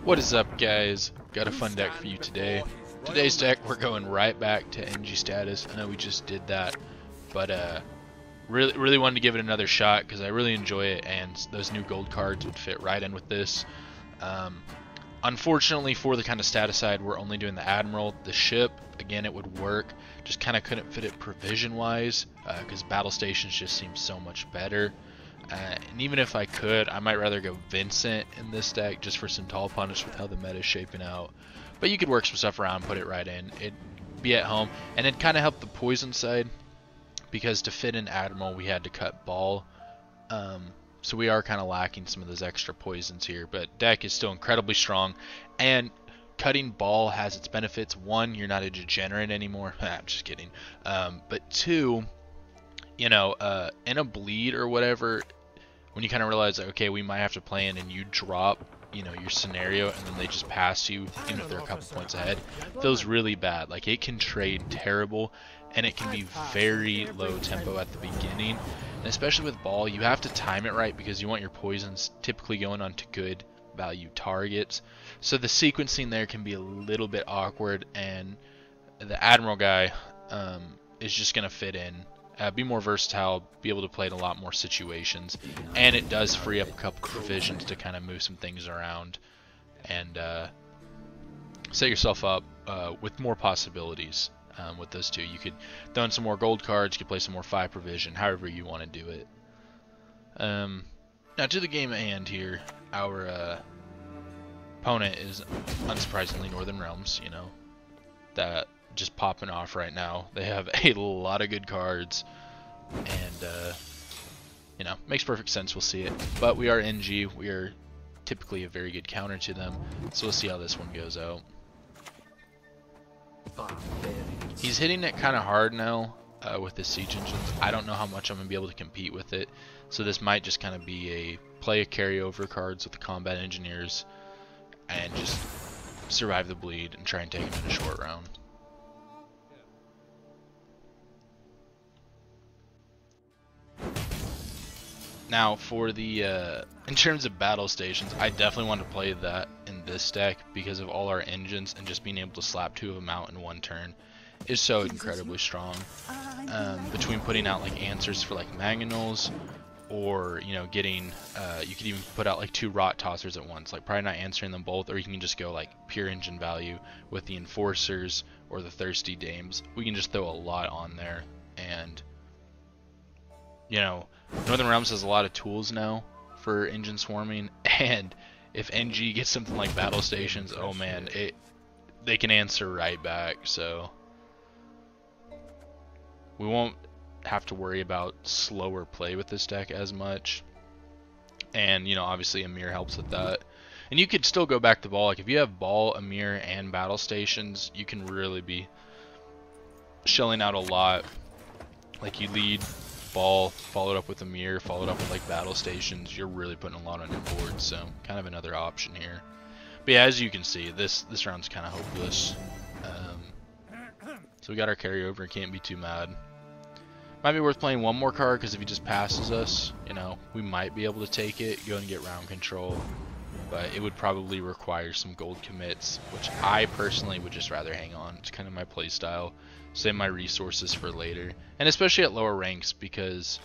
What is up, guys? Got a fun deck for you today. Today's deck, we're going right back to NG status. I know we just did that, but really wanted to give it another shot because I really enjoy it, and those new gold cards would fit right in with this. Unfortunately, for the kind of status side, we're only doing the Admiral. The ship, again, it would work, just kind of couldn't fit it provision-wise because battle stations just seem so much better. And even if I could, I might rather go Vincent in this deck just for some tall punish with how the meta is shaping out. But you could work some stuff around, put it right in. It'd be at home, and it'd kind of help the poison side because to fit in Admiral, we had to cut Ball. So we are kind of lacking some of those extra poisons here, but deck is still incredibly strong, and cutting Ball has its benefits. One, you're not a degenerate anymore. I'm just kidding. But two, you know, in a bleed or whatever, when you kind of realize that, okay, we might have to play in, and you drop, you know, your scenario, and then they just pass you, even if they're a couple points ahead, feels really bad. Like, it can trade terrible, and it can be very low tempo at the beginning. And especially with Ball, you have to time it right because you want your poisons typically going on to good value targets. So the sequencing there can be a little bit awkward, and the Admiral guy is just going to fit in. Be more versatile, be able to play in a lot more situations, and it does free up a couple provisions to kind of move some things around and set yourself up with more possibilities with those two. You could throw in some more gold cards, you could play some more 5 provision, however you want to do it. Now to the game at hand here, our opponent is unsurprisingly Northern Realms, you know, that just popping off right now. They have a lot of good cards, and you know, makes perfect sense. We'll see it, but we are NG. We are typically a very good counter to them, so we'll see how this one goes out. He's hitting it kind of hard now with his siege engines. I don't know how much I'm gonna be able to compete with it, so this might just kind of be a play carryover cards with the combat engineers and just survive the bleed and try and take him in a short round. Now, for the in terms of battle stations, I definitely want to play that in this deck because of all our engines, and just being able to slap 2 of them out in one turn is so incredibly strong. Between putting out like answers for like Mangonels, or you know, getting you could even put out like 2 Rot Tossers at once, like probably not answering them both, or you can just go like pure engine value with the Enforcers or the Thirsty Dames. We can just throw a lot on there, and you know, Northern Realms has a lot of tools now for engine swarming, and if NG gets something like battle stations, oh man, they can answer right back. So we won't have to worry about slower play with this deck as much, and you know, obviously Amir helps with that. And you could still go back to Ball. Like if you have Ball, Amir, and battle stations, you can really be shelling out a lot. Like you lead Ball, followed up with Amir, followed up with like battle stations, you're really putting a lot on your board, so kind of another option here. But yeah, as you can see, this round's kind of hopeless. So we got our carryover, can't be too mad. Might be worth playing one more card, because if he just passes us, you know, we might be able to take it, go and get round control, but it would probably require some gold commits, which I personally would just rather hang on. It's kind of my play style. Save my resources for later, and especially at lower ranks, because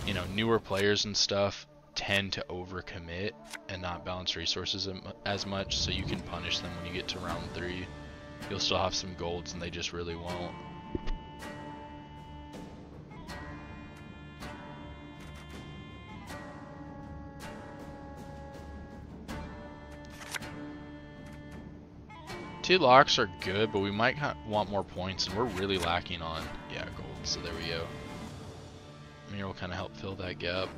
you know, newer players and stuff tend to overcommit and not balance resources as much, so you can punish them when you get to round 3. You'll still have some golds and they just really won't. Two locks are good, but we might want more points, and we're really lacking on, yeah, gold, so there we go. Amir will kind of help fill that gap.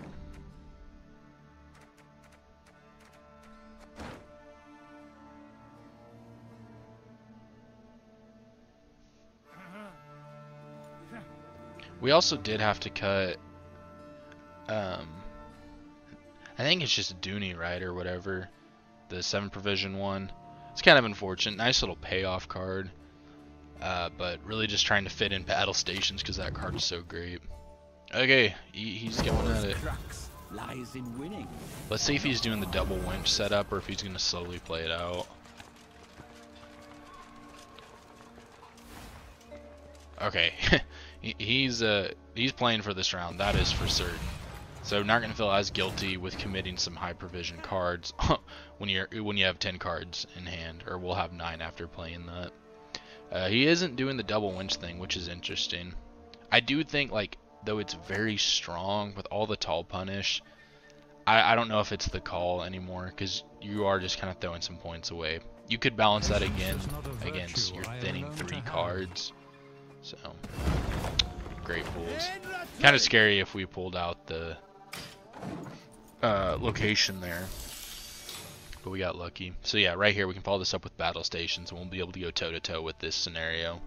We also did have to cut, I think it's just Dooney, right, or whatever, the 7 provision one. It's kind of unfortunate. Nice little payoff card, but really just trying to fit in battle stations because that card is so great. Okay, he's going at it. lies in winning. Let's see if he's doing the double winch setup or if he's going to slowly play it out. Okay, he's playing for this round, that is for certain. So not going to feel as guilty with committing some high provision cards when you have 10 cards in hand, or we'll have 9 after playing that. He isn't doing the double winch thing, which is interesting. I do think, like, though it's very strong with all the tall punish, I don't know if it's the call anymore, because you are just kind of throwing some points away. You could balance that again against you're thinning 3 cards. So, great pulls. Kind of scary if we pulled out the location there, but we got lucky. So yeah, right here we can follow this up with battle stations, and we'll be able to go toe to toe with this scenario.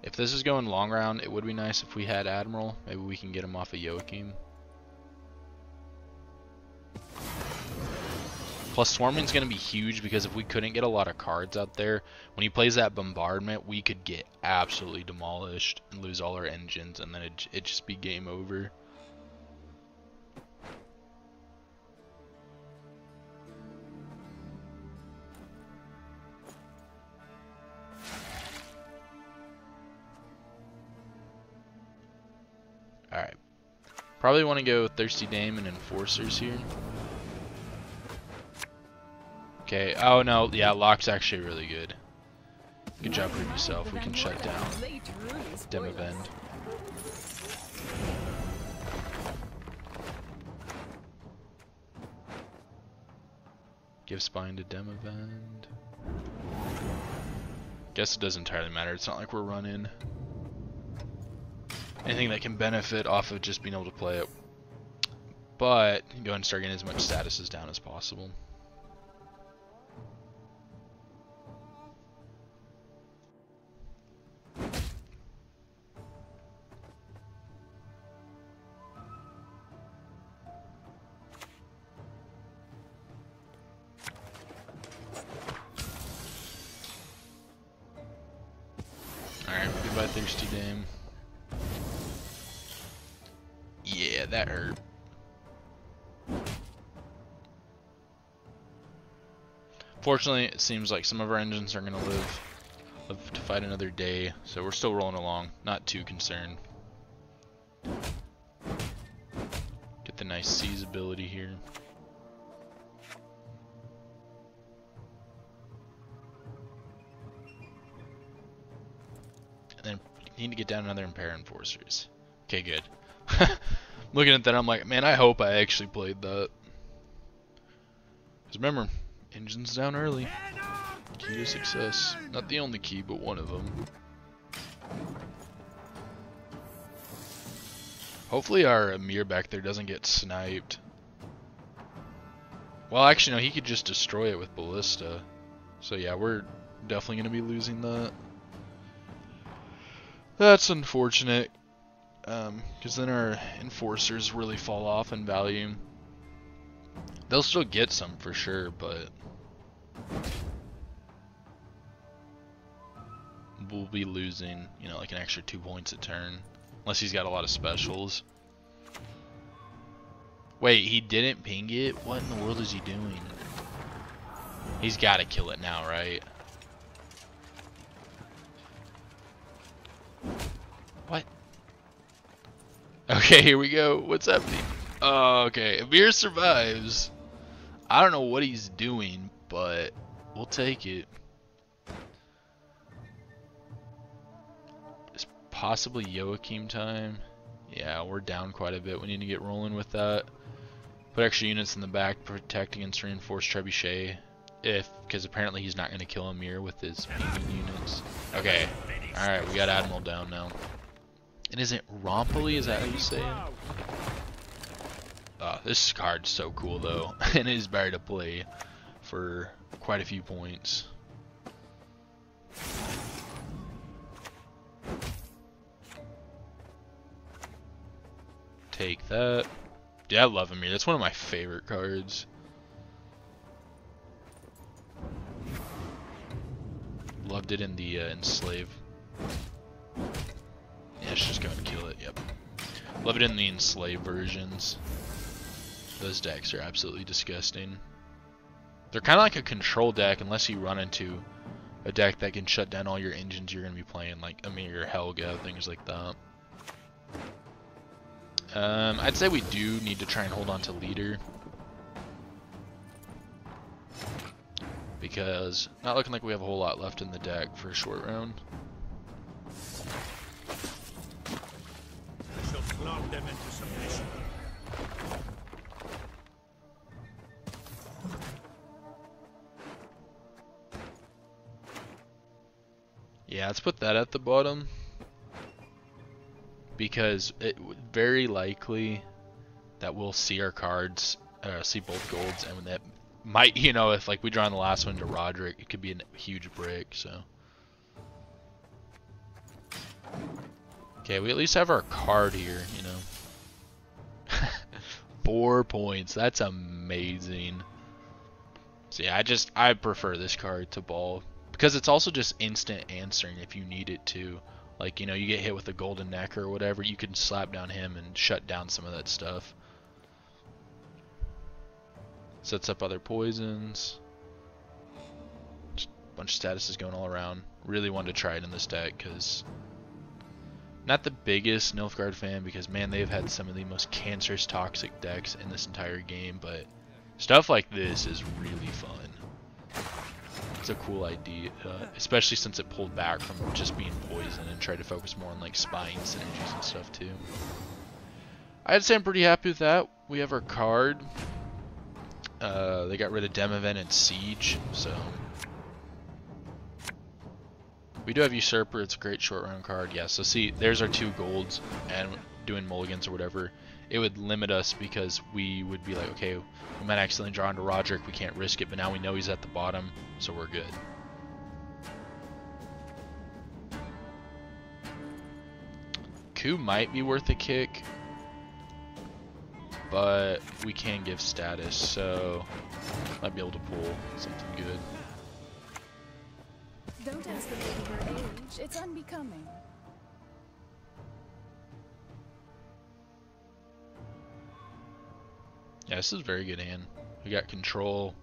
If this is going long round, it would be nice if we had Admiral. Maybe we can get him off of Joachim. Plus, swarming's going to be huge, because if we couldn't get a lot of cards out there, when he plays that bombardment, we could get absolutely demolished and lose all our engines, and then it'd just be game over. Alright. Probably want to go Thirsty Dame and Enforcers here. Okay, oh no, yeah, Lock's actually really good. Good job, Prove Yourself. We can shut down Demavend. Give Spine to Demavend. Guess it doesn't entirely matter. It's not like we're running anything that can benefit off of just being able to play it. But you can go ahead and start getting as much statuses down as possible. Alright, goodbye Thirsty Dame. Yeah, that hurt. Fortunately, it seems like some of our engines are going to live to fight another day, so we're still rolling along. Not too concerned. Get the nice seize ability here. And then need to get down another Impair Enforcers. Okay, good. Looking at that, I'm like, man, I hope I actually played that. Because remember, engines down early. Key to success. Not the only key, but one of them. Hopefully our Amir back there doesn't get sniped. Well, actually, no, he could just destroy it with Ballista. So yeah, we're definitely going to be losing that. That's unfortunate. Because then our Enforcers really fall off in value. They'll still get some for sure, but we'll be losing, you know, like an extra 2 points a turn. Unless he's got a lot of specials. Wait, he didn't ping it? What in the world is he doing? He's got to kill it now, right? What? Okay, here we go. What's happening? Oh, okay. Amir survives. I don't know what he's doing, but we'll take it. It's possibly Joachim time. Yeah, we're down quite a bit. We need to get rolling with that. Put extra units in the back, protect against reinforced trebuchet. Because apparently he's not going to kill Amir with his pinging units. Okay. Alright, we got Admiral down now. And is it Rompoli? Is that how you say it? This card's so cool though. And it is better to play for quite a few points. Take that. Dude, I love Amir. That's one of my favorite cards. Loved it in the Enslave. let's just go and kill it. Yep. Love it in the enslaved versions. Those decks are absolutely disgusting. They're kind of like a control deck unless you run into a deck that can shut down all your engines you're going to be playing, like Amir, Helga, things like that. I'd say we do need to try and hold on to leader. Because not looking like we have a whole lot left in the deck for a short round. I shall flog them into submission. Yeah, let's put that at the bottom. Because it very likely that we'll see our cards, see both golds, and that might, you know, if like we draw on the last one to Roderick, it could be a huge break. So, okay, we at least have our card here, you know. 4 points, that's amazing. So yeah, I prefer this card to Ball because it's also just instant answering if you need it to. Like, you know, you get hit with a golden neck or whatever, you can slap down him and shut down some of that stuff. Sets up other poisons. Just a bunch of statuses going all around. Really wanted to try it in this deck because not the biggest Nilfgaard fan because, man, they've had some of the most cancerous toxic decks in this entire game, but stuff like this is really fun. It's a cool idea, especially since it pulled back from just being poison and tried to focus more on like spine synergies and stuff too. I'd say I'm pretty happy with that. We have our card. They got rid of Demavent and Siege, so we do have Usurper. It's a great short round card. Yeah, so see, there's our 2 golds, and doing mulligans or whatever, it would limit us because we would be like, okay, we might accidentally draw into Roderick, we can't risk it, but now we know he's at the bottom, so we're good. Coup might be worth a kick, but we can give status, so might be able to pull something good. Don't ask the lady her age, it's unbecoming. Yeah, this is a very good hand. We got control.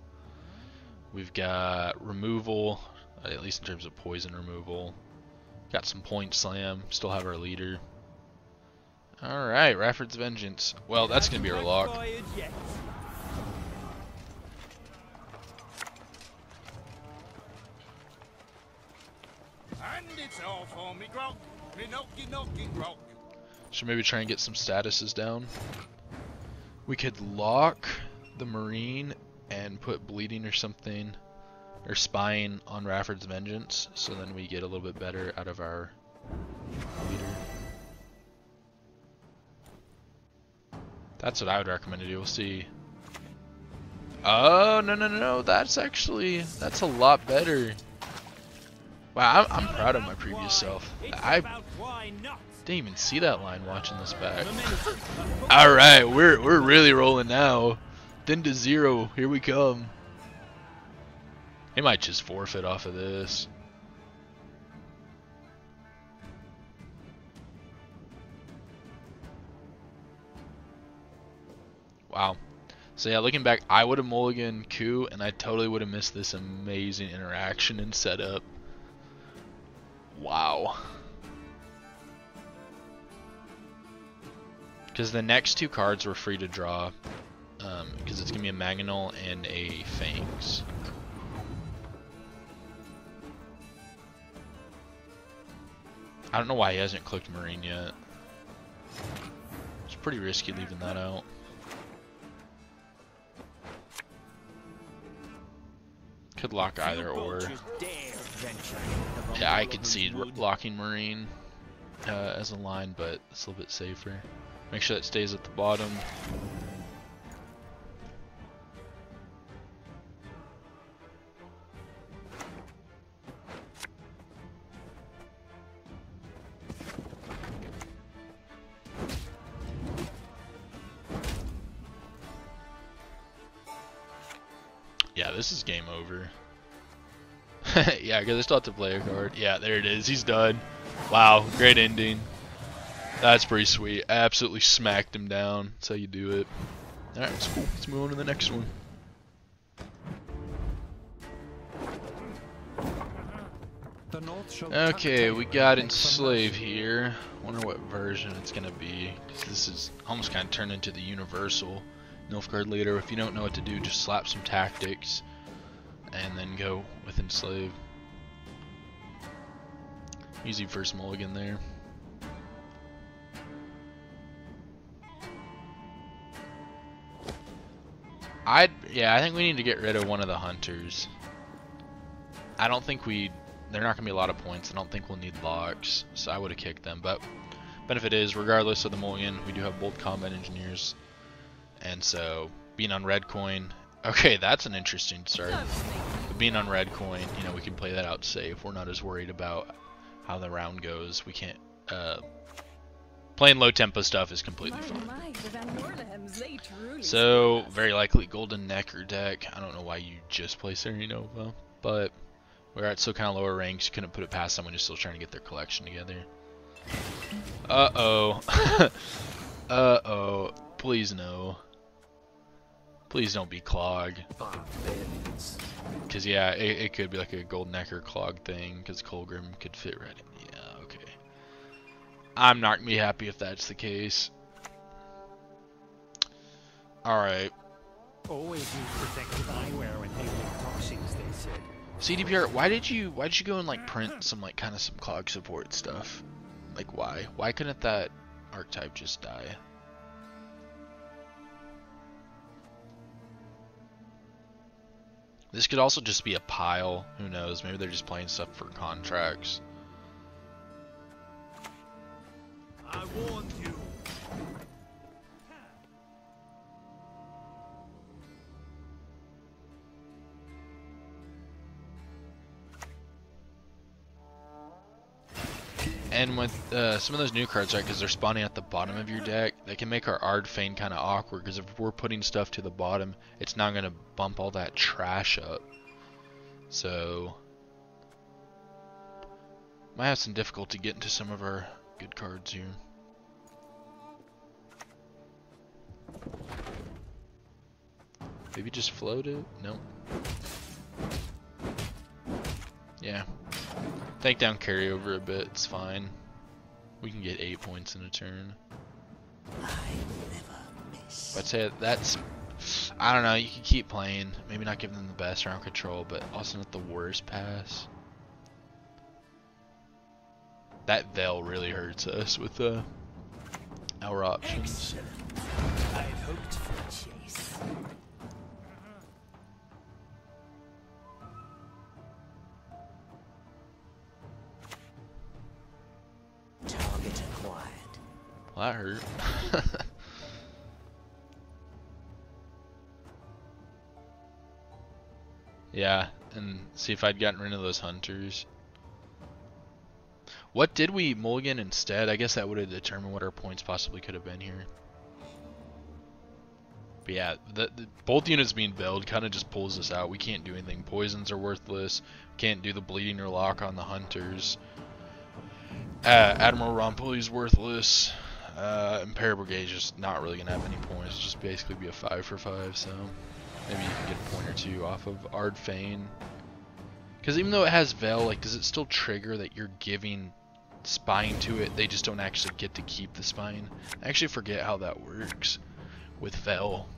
We've got removal, at least in terms of poison removal. Got some point slam. Still have our leader. Alright, Rafford's Vengeance. Well, that's going to be our lock. And it's all for me grog. Me knocky grog. Should maybe try and get some statuses down. We could lock the Marine and put Bleeding or something, or Spying on Rafford's Vengeance, so then we get a little bit better out of our leader. That's what I would recommend to do. We'll see. Oh, no. That's a lot better. Wow, I'm proud of my previous self. I didn't even see that line watching this back. Alright, we're really rolling now. 10-0, here we come. He might just forfeit off of this. Wow. So yeah, looking back, I would have mulliganed Coup, and I totally would have missed this amazing interaction and setup. Wow. Because the next 2 cards were free to draw, because it's going to be a Mangonel and a Fangs. I don't know why he hasn't clicked Marine yet. It's pretty risky leaving that out. Could lock either or. Yeah, I could see locking Marine as a line, but it's a little bit safer. Make sure that stays at the bottom. Yeah, this is game over. Yeah, because I still have to play a card. Yeah, there it is. He's done. Wow, great ending. That's pretty sweet. Absolutely smacked him down. That's how you do it. Alright, that's cool. Let's move on to the next one. Okay, we got Enslave here. Wonder what version it's gonna be. 'Cause this is almost kind of turned into the universal Nilfgaard leader. If you don't know what to do, just slap some tactics and then go with Enslave. Easy first mulligan there. Yeah, I think we need to get rid of one of the hunters. I don't think they're not gonna be a lot of points. I don't think we'll need locks, so I would have kicked them. But benefit is, regardless of the mulligan, we do have bold combat engineers, and so being on red coin. Okay, that's an interesting start. But being on red coin, you know, we can play that out safe. We're not as worried about how the round goes. We can't. Playing low tempo stuff is completely fine. So very likely golden necker deck. I don't know why you just play Nova, but we're at so kind of lower ranks. You couldn't put it past someone who's still trying to get their collection together. Uh-oh. Uh-oh. Please no. Please don't be Clog. Because yeah, it could be like a golden necker Clog thing, because Colgrim could fit right in. Yeah, okay. I'm not going to be happy if that's the case. Alright. Always use protective eyewear when handling crossings, they said. CDPR, why did you go and like print some like kind of some Clog support stuff? Like why? Why couldn't that archetype just die? This could also just be a pile. Who knows? Maybe they're just playing stuff for contracts. I warned you. And with some of those new cards, right, because they're spawning at the bottom of your deck, they can make our Ardfane kind of awkward, because if we're putting stuff to the bottom, it's not going to bump all that trash up. So, might have some difficulty getting to some of our good cards here. Maybe just float it? Nope. Yeah. Take down carryover a bit, it's fine. We can get 8 points in a turn. But I'd say that's, I don't know, you can keep playing. Maybe not give them the best round control, but also not the worst pass. That Veil really hurts us with our options. I hoped for a chase. Target acquired. Well, that hurt. Yeah, and see if I'd gotten rid of those hunters. What did we mulligan instead? I guess that would have determined what our points possibly could have been here. But yeah, the both units being built kind of just pulls us out. We can't do anything. Poisons are worthless. Can't do the bleeding or lock on the hunters. Admiral Rompuli's worthless. Imperial Brigade is just not really gonna have any points. It'll just basically be a 5 for 5. So maybe you can get a point or two off of Ardfane. Because even though it has Veil, like, does it still trigger that you're giving spine to it? They just don't actually get to keep the spine. I actually forget how that works with Veil.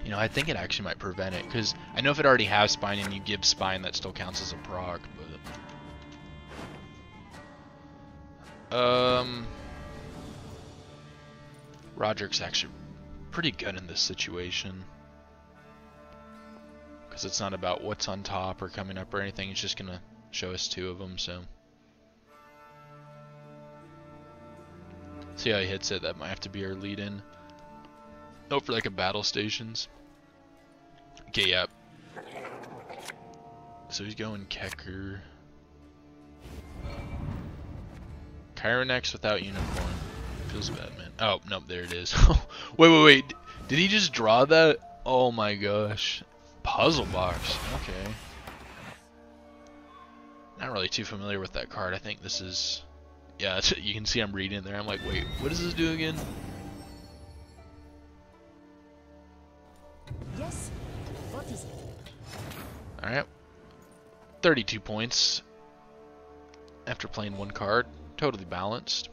You know, I think it actually might prevent it, because I know if it already has spine and you give spine, that still counts as a proc, but Roderick's actually pretty good in this situation, because it's not about what's on top or coming up or anything. It's just gonna show us 2 of them. So see how he hits it. That might have to be our lead in. Oh, for like a battle stations. Okay, yep. So he's going Kecker. Chironex without uniform. Feels bad, man. Oh, nope, there it is. Wait. Did he just draw that? Oh my gosh. Puzzle box. Okay. Not really too familiar with that card. I think this is, yeah, you can see I'm reading it there. I'm like, wait, what does this do again? Yes. What is it? Alright. 32 points after playing one card. Totally balanced.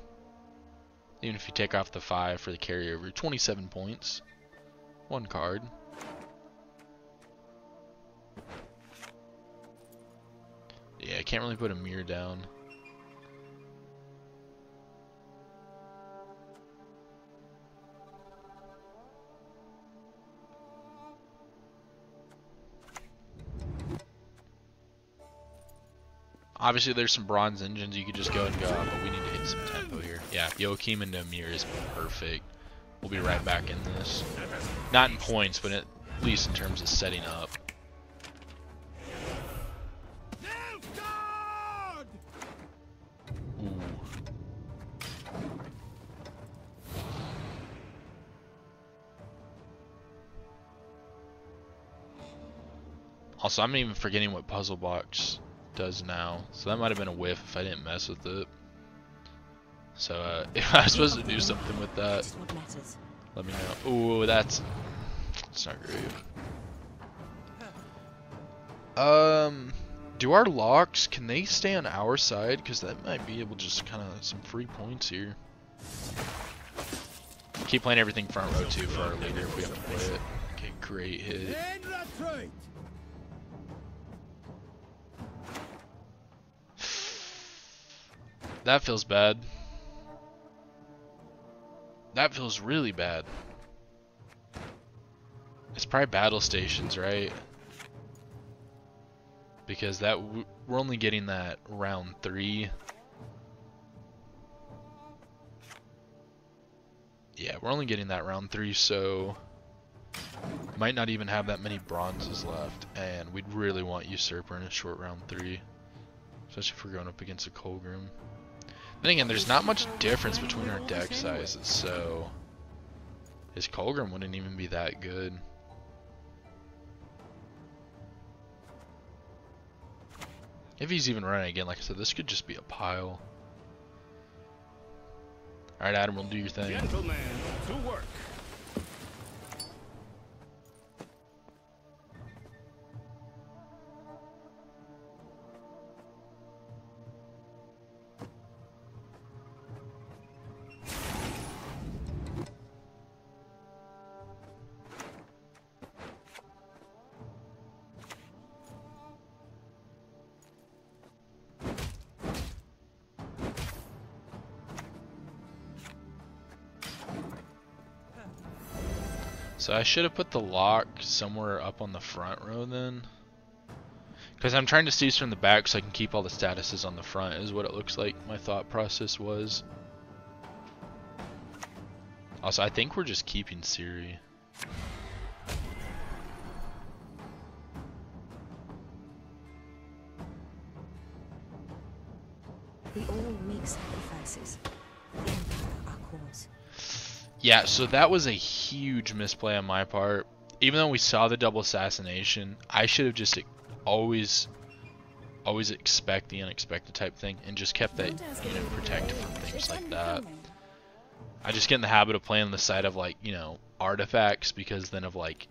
Even if you take off the 5 for the carryover, 27 points. One card. Yeah, I can't really put a mirror down. Obviously, there's some bronze engines you could just go and go, but we need to hit some tempo here. Yeah, Joachim into Amir is perfect. We'll be right back in this. Not in points, but at least in terms of setting up. Ooh. Also, I'm even forgetting what Puzzle Box does now, so that might have been a whiff if I didn't mess with it. So if I was supposed to do something with that, let me know. Ooh, that's not great. Do our locks, can they stay on our side? Because that might be able to just kind of some free points here. Keep playing everything front row too for our leader if we have to play it. Okay, great hit. That feels bad. That feels really bad. It's probably battle stations, right? Because that we're only getting that round 3. Yeah, we're only getting that round 3, so might not even have that many bronzes left, and we'd really want Usurper in a short round 3, especially if we're going up against a Colgrim. Then again, there's not much difference between our deck sizes, so his Colgrim wouldn't even be that good. If he's even running again, like I said, this could just be a pile. Alright, Admiral, do your thing. Gentlemen, to work. So I should have put the lock somewhere up on the front row then. Because I'm trying to seize from the back so I can keep all the statuses on the front is what it looks like my thought process was. Also, I think we're just keeping Siri. We all make sacrifices. The Empire, our cause. Yeah, so that was a huge misplay on my part. Even though we saw the double assassination, I should have just always expect the unexpected type thing and just kept that unit protected from things like that. I just get in the habit of playing on the side of, like, you know, artifacts because then of, like,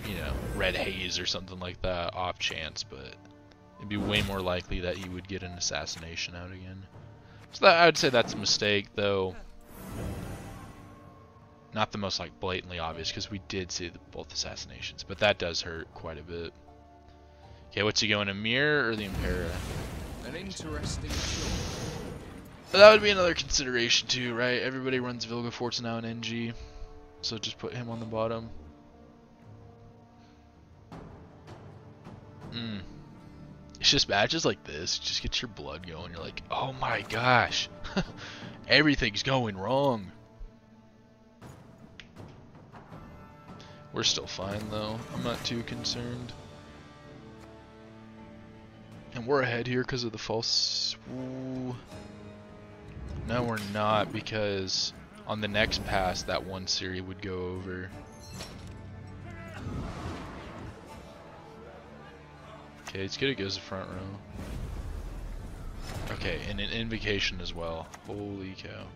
you know, red haze or something like that off chance, but it'd be way more likely that he would get an assassination out again. So that, I would say that's a mistake, though. Not the most, like, blatantly obvious, because we did see both assassinations, but that does hurt quite a bit. Okay, what's he going, Amir or the Impera? An interesting show. But that would be another consideration too, right? Everybody runs Vilgefortz now in NG, so just put him on the bottom. It's just matches like this, just get your blood going. You're like, oh my gosh, everything's going wrong. We're still fine though. I'm not too concerned. And we're ahead here because of the false... Ooh. No, we're not, because on the next pass, that one Siri would go over. Okay, it's good it goes to front row. Okay, and an invocation as well. Holy cow.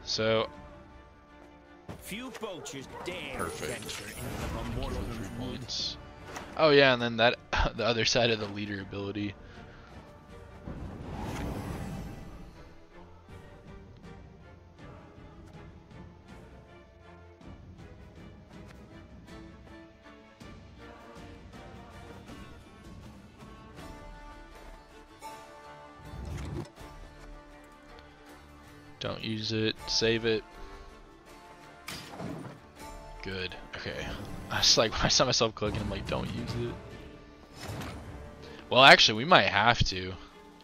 So, Few poachers dare perfect. venture into the mortal 3 points. Oh yeah, and then that the other side of the leader ability. Don't use it. Save it. Good. Okay. I was like, when I saw myself clicking, I'm like, don't use it. Well, actually, we might have to,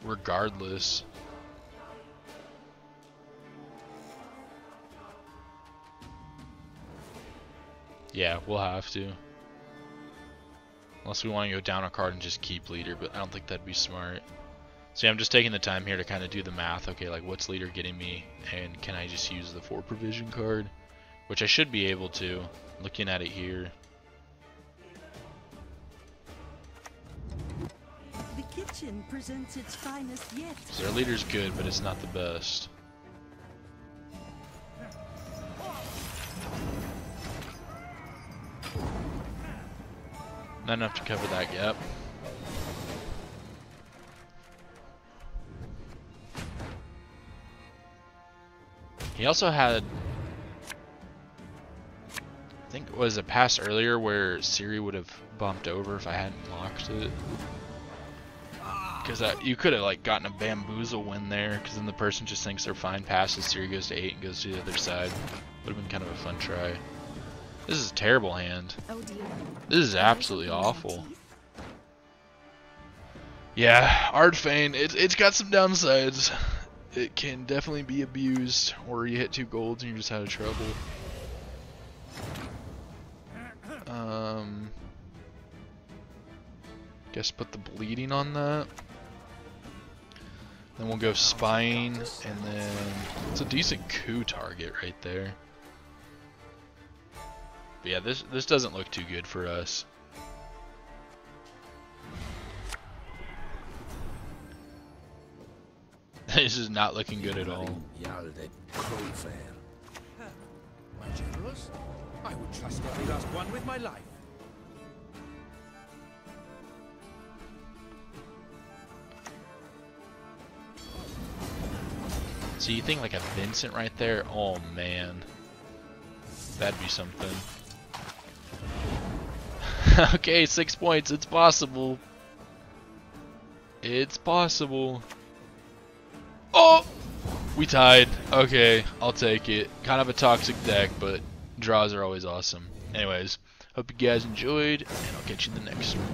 regardless. Yeah, we'll have to. Unless we want to go down a card and just keep leader, but I don't think that'd be smart. See, I'm just taking the time here to kind of do the math. Okay, like what's leader getting me, and can I just use the 4 provision card? Which I should be able to, looking at it here. The kitchen presents its finest yet. So their leader's good, but it's not the best. Not enough to cover that gap. He also had, I think it was a pass earlier where Siri would have bumped over if I hadn't locked it. Because you could have like gotten a bamboozle win there, because then the person just thinks they're fine, passes, Siri goes to 8 and goes to the other side. Would have been kind of a fun try. This is a terrible hand. Oh dear. This is absolutely awful. Yeah, Ardfane, it's got some downsides. It can definitely be abused, or you hit 2 golds and you're just out of trouble. Guess put the bleeding on that. Then we'll go spine, and then it's a decent coup target right there. But yeah, this doesn't look too good for us. This is not looking good at all. My generals, I would trust every last one with my life. So you think like a Vincent right there? Oh man, that'd be something. Okay, 6 points. It's possible. It's possible. Oh, we tied. Okay, I'll take it. Kind of a toxic deck, but draws are always awesome. Anyways, hope you guys enjoyed, and I'll catch you in the next one.